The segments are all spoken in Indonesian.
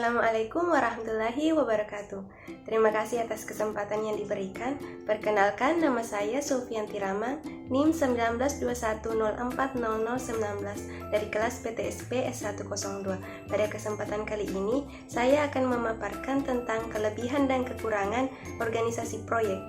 Assalamualaikum warahmatullahi wabarakatuh. Terima kasih atas kesempatan yang diberikan. Perkenalkan, nama saya Sulfianti Rama, NIM 1921040019 dari kelas PTSP S102. Pada kesempatan kali ini, saya akan memaparkan tentang kelebihan dan kekurangan organisasi proyek.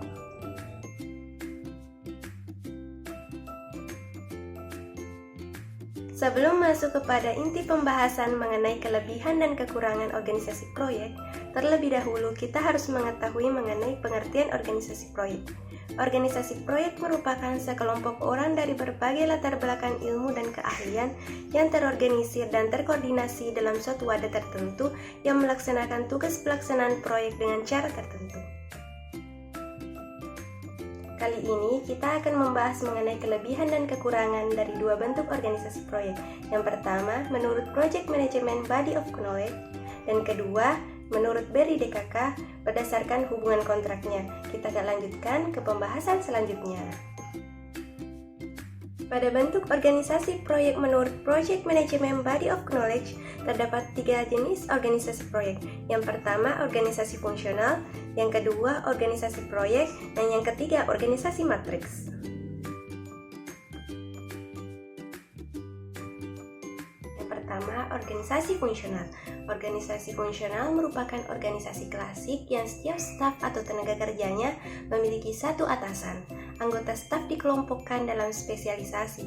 Sebelum masuk kepada inti pembahasan mengenai kelebihan dan kekurangan organisasi proyek, terlebih dahulu kita harus mengetahui mengenai pengertian organisasi proyek. Organisasi proyek merupakan sekelompok orang dari berbagai latar belakang ilmu dan keahlian yang terorganisir dan terkoordinasi dalam suatu wadah tertentu yang melaksanakan tugas pelaksanaan proyek dengan cara tertentu. Kali ini kita akan membahas mengenai kelebihan dan kekurangan dari dua bentuk organisasi proyek. Yang pertama, menurut Project Management Body of Knowledge, dan kedua, menurut BERI DKK berdasarkan hubungan kontraknya. Kita akan lanjutkan ke pembahasan selanjutnya. Pada bentuk organisasi proyek menurut Project Management Body of Knowledge, terdapat tiga jenis organisasi proyek. Yang pertama, organisasi fungsional, yang kedua, organisasi proyek, dan yang ketiga, organisasi matriks. Yang pertama, organisasi fungsional. Organisasi fungsional merupakan organisasi klasik yang setiap staf atau tenaga kerjanya memiliki satu atasan. Anggota staf dikelompokkan dalam spesialisasi.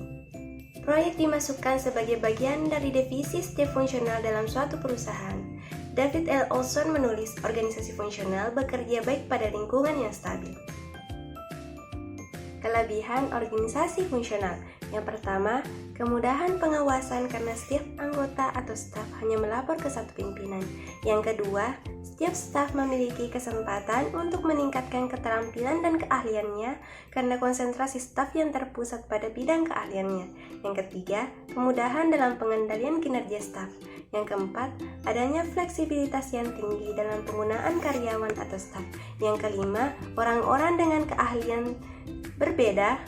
Proyek dimasukkan sebagai bagian dari divisi staf fungsional dalam suatu perusahaan. David L. Olson menulis, organisasi fungsional bekerja baik pada lingkungan yang stabil. Kelebihan organisasi fungsional. Yang pertama, kemudahan pengawasan karena setiap anggota atau staf hanya melapor ke satu pimpinan. Yang kedua, setiap staf memiliki kesempatan untuk meningkatkan keterampilan dan keahliannya karena konsentrasi staf yang terpusat pada bidang keahliannya. Yang ketiga, kemudahan dalam pengendalian kinerja staf. Yang keempat, adanya fleksibilitas yang tinggi dalam penggunaan karyawan atau staf. Yang kelima, orang-orang dengan keahlian berbeda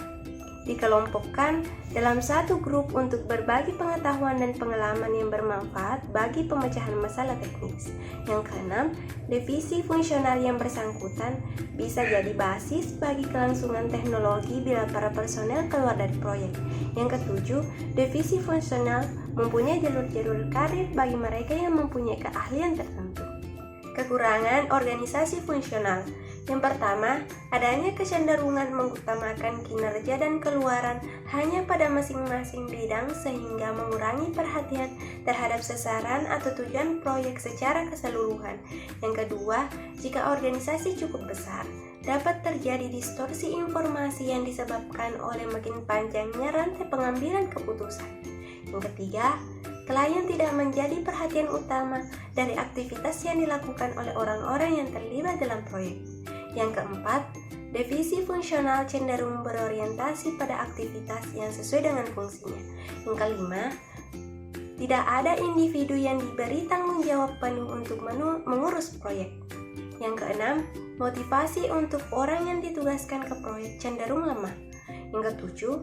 dikelompokkan dalam satu grup untuk berbagi pengetahuan dan pengalaman yang bermanfaat bagi pemecahan masalah teknis. Yang keenam, divisi fungsional yang bersangkutan bisa jadi basis bagi kelangsungan teknologi bila para personel keluar dari proyek. Yang ketujuh, divisi fungsional mempunyai jalur-jalur karir bagi mereka yang mempunyai keahlian tertentu. Kekurangan organisasi fungsional. Yang pertama, adanya kecenderungan mengutamakan kinerja dan keluaran hanya pada masing-masing bidang sehingga mengurangi perhatian terhadap sasaran atau tujuan proyek secara keseluruhan. Yang kedua, jika organisasi cukup besar, dapat terjadi distorsi informasi yang disebabkan oleh makin panjangnya rantai pengambilan keputusan. Yang ketiga, klien tidak menjadi perhatian utama dari aktivitas yang dilakukan oleh orang-orang yang terlibat dalam proyek. Yang keempat, divisi fungsional cenderung berorientasi pada aktivitas yang sesuai dengan fungsinya. Yang kelima, tidak ada individu yang diberi tanggung jawab penuh untuk mengurus proyek. Yang keenam, motivasi untuk orang yang ditugaskan ke proyek cenderung lemah. Yang ketujuh,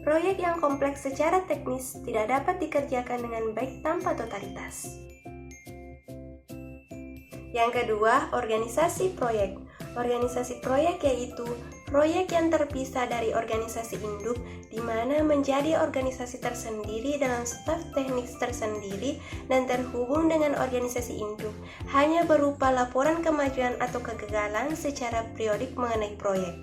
proyek yang kompleks secara teknis tidak dapat dikerjakan dengan baik tanpa totalitas. Yang kedua, organisasi proyek. Organisasi proyek yaitu proyek yang terpisah dari organisasi induk, di mana menjadi organisasi tersendiri dalam staf teknik tersendiri dan terhubung dengan organisasi induk, hanya berupa laporan kemajuan atau kegagalan secara periodik mengenai proyek.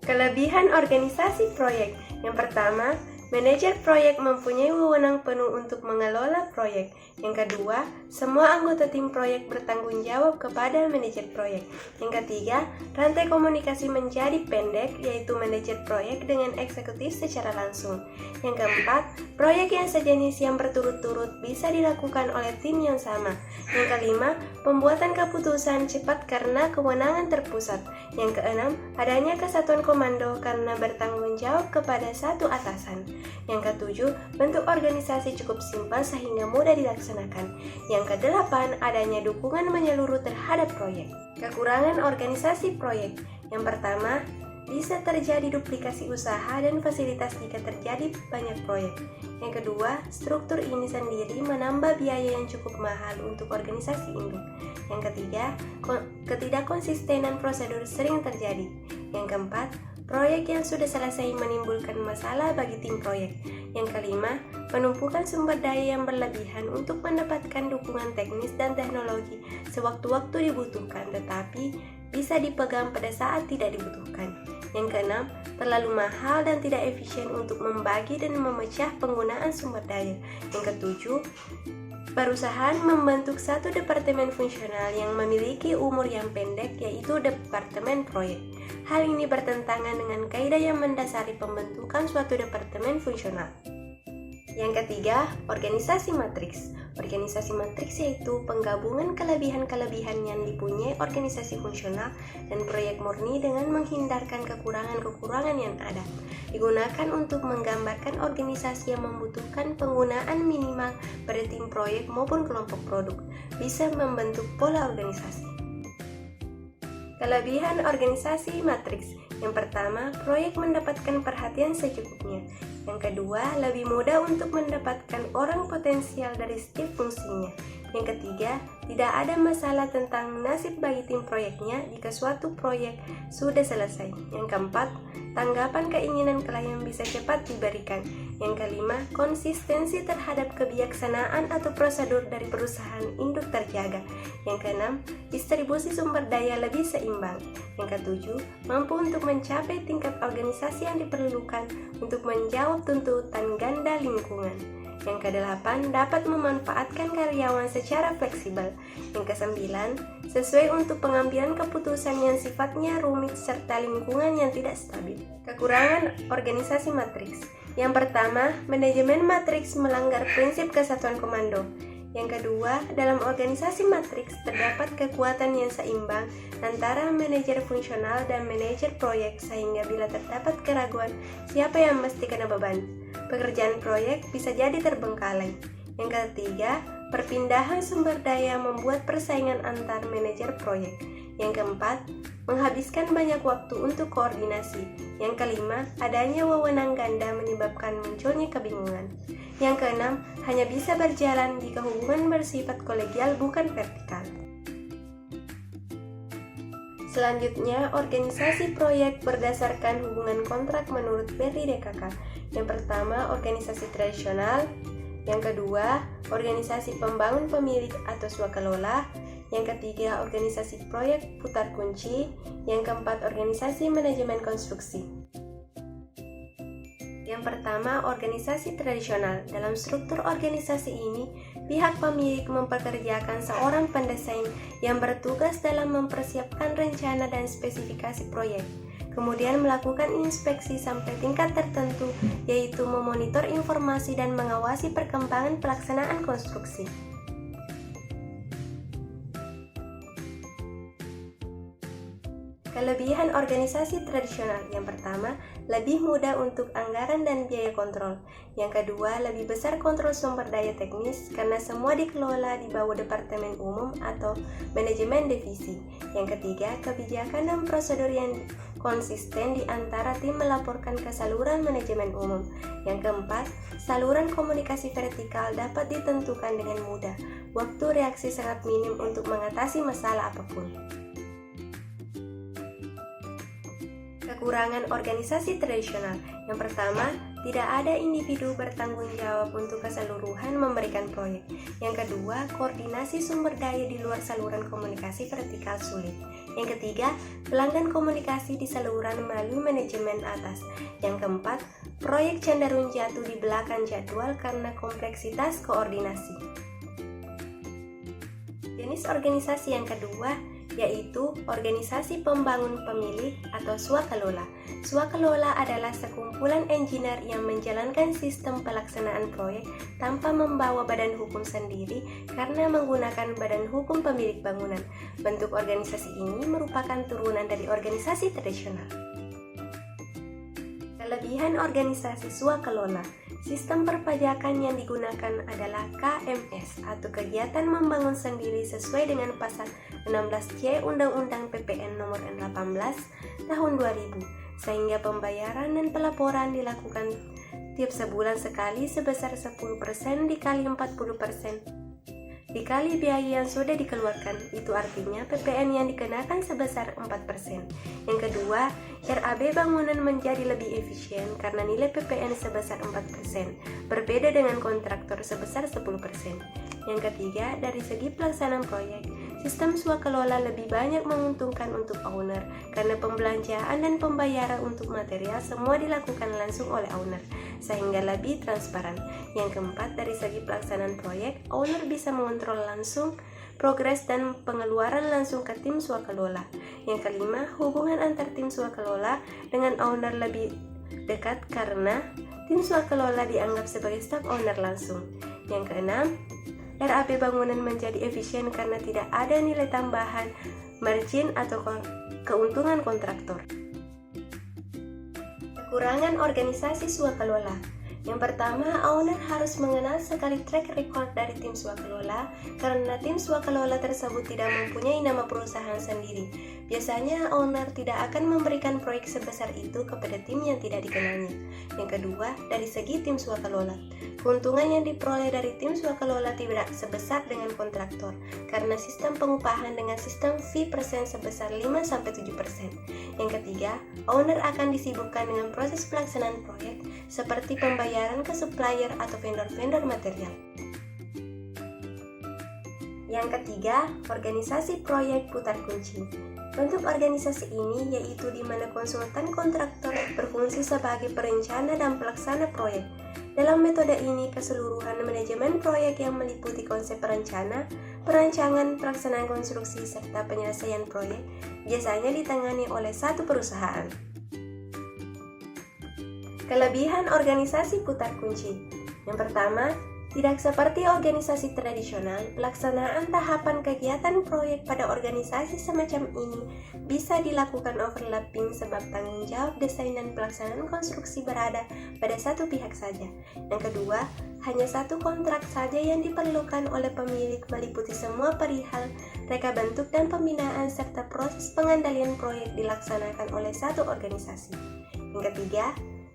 Kelebihan organisasi proyek. Yang pertama, manajer proyek mempunyai wewenang penuh untuk mengelola proyek. Yang kedua, semua anggota tim proyek bertanggung jawab kepada manajer proyek. Yang ketiga, rantai komunikasi menjadi pendek, yaitu manajer proyek dengan eksekutif secara langsung. Yang keempat, proyek yang sejenis yang berturut-turut bisa dilakukan oleh tim yang sama. Yang kelima, pembuatan keputusan cepat karena kewenangan terpusat. Yang keenam, adanya kesatuan komando karena bertanggung jawab kepada satu atasan. Yang ketujuh, bentuk organisasi cukup simpel sehingga mudah dilaksanakan. Yang kedelapan, adanya dukungan menyeluruh terhadap proyek. Kekurangan organisasi proyek. Yang pertama, bisa terjadi duplikasi usaha dan fasilitas jika terjadi banyak proyek. Yang kedua, struktur ini sendiri menambah biaya yang cukup mahal untuk organisasi induk. Yang ketiga, ketidakkonsistenan prosedur sering terjadi. Yang keempat, proyek yang sudah selesai menimbulkan masalah bagi tim proyek. Yang kelima, penumpukan sumber daya yang berlebihan untuk mendapatkan dukungan teknis dan teknologi sewaktu-waktu dibutuhkan, tetapi bisa dipegang pada saat tidak dibutuhkan. Yang keenam, terlalu mahal dan tidak efisien untuk membagi dan memecah penggunaan sumber daya. Yang ketujuh, perusahaan membentuk satu departemen fungsional yang memiliki umur yang pendek, yaitu departemen proyek. Hal ini bertentangan dengan kaidah yang mendasari pembentukan suatu departemen fungsional. Yang ketiga, organisasi matriks. Organisasi matriks yaitu penggabungan kelebihan-kelebihan yang dipunyai organisasi fungsional dan proyek murni dengan menghindarkan kekurangan-kekurangan yang ada. Digunakan untuk menggambarkan organisasi yang membutuhkan penggunaan minimal pada tim proyek maupun kelompok produk. Bisa membentuk pola organisasi. Kelebihan organisasi matriks. Yang pertama, proyek mendapatkan perhatian secukupnya. Yang kedua, lebih mudah untuk mendapatkan orang potensial dari setiap fungsinya. Yang ketiga, tidak ada masalah tentang nasib bagi tim proyeknya jika suatu proyek sudah selesai. Yang keempat, tanggapan keinginan klien bisa cepat diberikan. Yang kelima, konsistensi terhadap kebijaksanaan atau prosedur dari perusahaan induk terjaga. Yang keenam, distribusi sumber daya lebih seimbang. Yang ketujuh, mampu untuk mencapai tingkat organisasi yang diperlukan untuk menjawab tuntutan ganda lingkungan. Yang kedelapan, dapat memanfaatkan karyawan secara fleksibel. Yang kesembilan, sesuai untuk pengambilan keputusan yang sifatnya rumit serta lingkungan yang tidak stabil. Kekurangan organisasi matriks. Yang pertama, manajemen matriks melanggar prinsip kesatuan komando. Yang kedua, dalam organisasi matriks terdapat kekuatan yang seimbang antara manajer fungsional dan manajer proyek, sehingga bila terdapat keraguan siapa yang mesti kena beban, pekerjaan proyek bisa jadi terbengkalai. Yang ketiga, perpindahan sumber daya membuat persaingan antar manajer proyek. Yang keempat, menghabiskan banyak waktu untuk koordinasi. Yang kelima, adanya wewenang ganda menyebabkan munculnya kebingungan. Yang keenam, hanya bisa berjalan jika hubungan bersifat kolegial bukan vertikal. Selanjutnya, organisasi proyek berdasarkan hubungan kontrak menurut Berry DKK. Yang pertama, organisasi tradisional. Yang kedua, organisasi pembangun pemilik atau swakelola. Yang ketiga, organisasi proyek putar kunci. Yang keempat, organisasi manajemen konstruksi. Yang pertama, organisasi tradisional. Dalam struktur organisasi ini, pihak pemilik mempekerjakan seorang pendesain yang bertugas dalam mempersiapkan rencana dan spesifikasi proyek. Kemudian melakukan inspeksi sampai tingkat tertentu, yaitu memonitor informasi dan mengawasi perkembangan pelaksanaan konstruksi. Kelebihan organisasi tradisional. Yang pertama, lebih mudah untuk anggaran dan biaya kontrol. Yang kedua, lebih besar kontrol sumber daya teknis karena semua dikelola di bawah departemen umum atau manajemen divisi. Yang ketiga, kebijakan dan prosedur yang konsisten di antara tim melaporkan ke saluran manajemen umum. Yang keempat, saluran komunikasi vertikal dapat ditentukan dengan mudah. Waktu reaksi sangat minim untuk mengatasi masalah apapun. Kekurangan organisasi tradisional. Yang pertama, tidak ada individu bertanggung jawab untuk keseluruhan memberikan proyek. Yang kedua, koordinasi sumber daya di luar saluran komunikasi vertikal sulit. Yang ketiga, pelanggan komunikasi di saluran melalui manajemen atas. Yang keempat, proyek cenderung jatuh di belakang jadwal karena kompleksitas koordinasi. Jenis organisasi yang kedua yaitu organisasi pembangun pemilik atau swakelola. Swakelola adalah sekumpulan engineer yang menjalankan sistem pelaksanaan proyek tanpa membawa badan hukum sendiri karena menggunakan badan hukum pemilik bangunan. Bentuk organisasi ini merupakan turunan dari organisasi tradisional. Kelebihan organisasi swakelola. Sistem perpajakan yang digunakan adalah KMS atau Kegiatan Membangun Sendiri sesuai dengan pasal 16C Undang-Undang PPN nomor 18 tahun 2000. sehingga pembayaran dan pelaporan dilakukan tiap sebulan sekali sebesar 10% dikali 40% dikali biaya yang sudah dikeluarkan. Itu artinya PPN yang dikenakan sebesar 4%. Yang kedua, RAB bangunan menjadi lebih efisien karena nilai PPN sebesar 4%, berbeda dengan kontraktor sebesar 10%. Yang ketiga, dari segi pelaksanaan proyek, sistem swakelola lebih banyak menguntungkan untuk owner karena pembelanjaan dan pembayaran untuk material semua dilakukan langsung oleh owner, sehingga lebih transparan. Yang keempat, dari segi pelaksanaan proyek, owner bisa mengontrol langsung progres dan pengeluaran langsung ke tim swakelola. Yang kelima, hubungan antar tim swakelola dengan owner lebih dekat karena tim swakelola dianggap sebagai staf owner langsung. Yang keenam, RAB bangunan menjadi efisien karena tidak ada nilai tambahan, margin atau keuntungan kontraktor. Kekurangan organisasi swakelola. Yang pertama, owner harus mengenal sekali track record dari tim swakelola karena tim swakelola tersebut tidak mempunyai nama perusahaan sendiri. Biasanya owner tidak akan memberikan proyek sebesar itu kepada tim yang tidak dikenalnya. Yang kedua, dari segi tim swakelola, keuntungan yang diperoleh dari tim swakelola tidak sebesar dengan kontraktor karena sistem pengupahan dengan sistem fee persen sebesar 5-7%. Yang ketiga, owner akan disibukkan dengan proses pelaksanaan proyek seperti pembayaran ke supplier atau vendor-vendor material. Yang ketiga, organisasi proyek putar kunci. Bentuk organisasi ini yaitu di mana konsultan kontraktor berfungsi sebagai perencana dan pelaksana proyek. Dalam metode ini, keseluruhan manajemen proyek yang meliputi konsep perencana, perancangan, pelaksanaan konstruksi, serta penyelesaian proyek biasanya ditangani oleh satu perusahaan. Kelebihan organisasi putar kunci. Yang pertama, tidak seperti organisasi tradisional, pelaksanaan tahapan kegiatan proyek pada organisasi semacam ini bisa dilakukan overlapping sebab tanggung jawab desain dan pelaksanaan konstruksi berada pada satu pihak saja. Yang kedua, hanya satu kontrak saja yang diperlukan oleh pemilik meliputi semua perihal, reka bentuk dan pembinaan serta proses pengendalian proyek dilaksanakan oleh satu organisasi. Yang ketiga,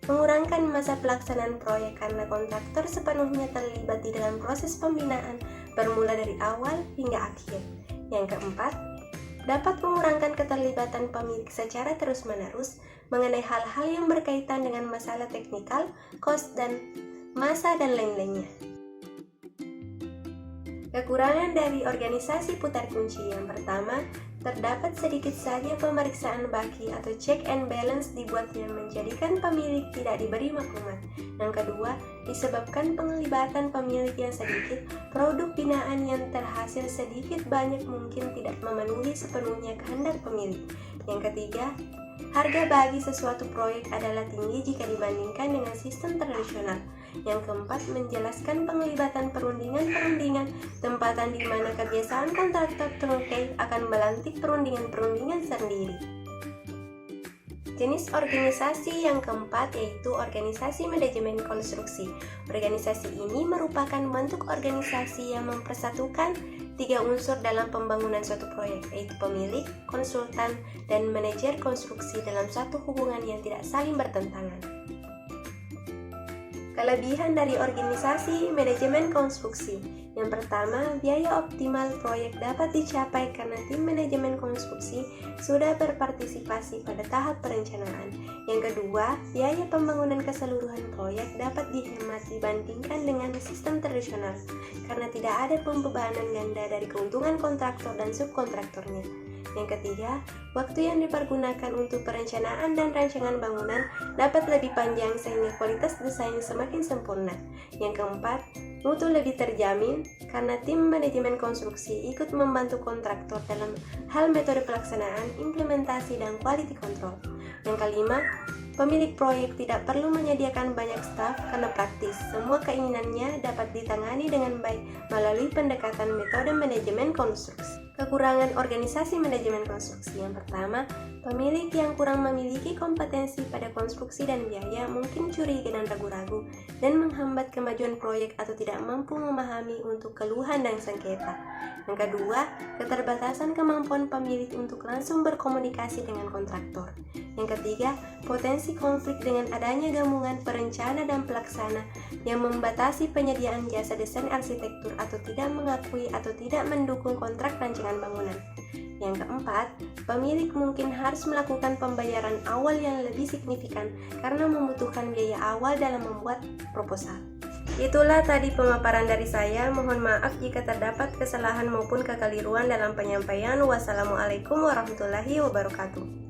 mengurangkan masa pelaksanaan proyek karena kontraktor sepenuhnya terlibat di dalam proses pembinaan bermula dari awal hingga akhir. Yang keempat, dapat mengurangkan keterlibatan pemilik secara terus-menerus mengenai hal-hal yang berkaitan dengan masalah teknikal, cost, dan masa dan lain-lainnya. Kekurangan dari organisasi putar kunci. Yang pertama, terdapat sedikit saja pemeriksaan baki atau check and balance dibuat yang menjadikan pemilik tidak diberi maklumat. Yang kedua, disebabkan penglibatan pemilik yang sedikit, produk binaan yang terhasil sedikit banyak mungkin tidak memenuhi sepenuhnya kehendak pemilik. Yang ketiga, harga bagi sesuatu proyek adalah tinggi jika dibandingkan dengan sistem tradisional. Yang keempat, menjelaskan penglibatan perundingan-perundingan, tempatan di mana kebiasaan kontraktor terkait akan melantik perundingan-perundingan sendiri. Jenis organisasi yang keempat yaitu organisasi manajemen konstruksi. Organisasi ini merupakan bentuk organisasi yang mempersatukan tiga unsur dalam pembangunan suatu proyek, yaitu pemilik, konsultan, dan manajer konstruksi dalam satu hubungan yang tidak saling bertentangan. Kelebihan dari organisasi manajemen konstruksi. Yang pertama, biaya optimal proyek dapat dicapai karena tim manajemen konstruksi sudah berpartisipasi pada tahap perencanaan. Yang kedua, biaya pembangunan keseluruhan proyek dapat dihemat dibandingkan dengan sistem tradisional karena tidak ada pembebanan ganda dari keuntungan kontraktor dan subkontraktornya. Yang ketiga, waktu yang dipergunakan untuk perencanaan dan rancangan bangunan dapat lebih panjang sehingga kualitas desain semakin sempurna. Yang keempat, mutu lebih terjamin karena tim manajemen konstruksi ikut membantu kontraktor dalam hal metode pelaksanaan, implementasi, dan quality control. Yang kelima, pemilik proyek tidak perlu menyediakan banyak staf karena praktis. Semua keinginannya dapat ditangani dengan baik melalui pendekatan metode manajemen konstruksi. Kekurangan organisasi manajemen konstruksi. Yang pertama, pemilik yang kurang memiliki kompetensi pada konstruksi dan biaya mungkin curiga dan ragu-ragu dan menghambat kemajuan proyek atau tidak mampu memahami untuk keluhan dan sengketa. Yang kedua, keterbatasan kemampuan pemilik untuk langsung berkomunikasi dengan kontraktor. Yang ketiga, potensi konflik dengan adanya gabungan perencana dan pelaksana yang membatasi penyediaan jasa desain arsitektur atau tidak mengakui atau tidak mendukung kontrak rancangan bangunan. Yang keempat, pemilik mungkin harus melakukan pembayaran awal yang lebih signifikan karena membutuhkan biaya awal dalam membuat proposal. Itulah tadi pemaparan dari saya. Mohon maaf jika terdapat kesalahan maupun kekeliruan dalam penyampaian. Wassalamualaikum warahmatullahi wabarakatuh.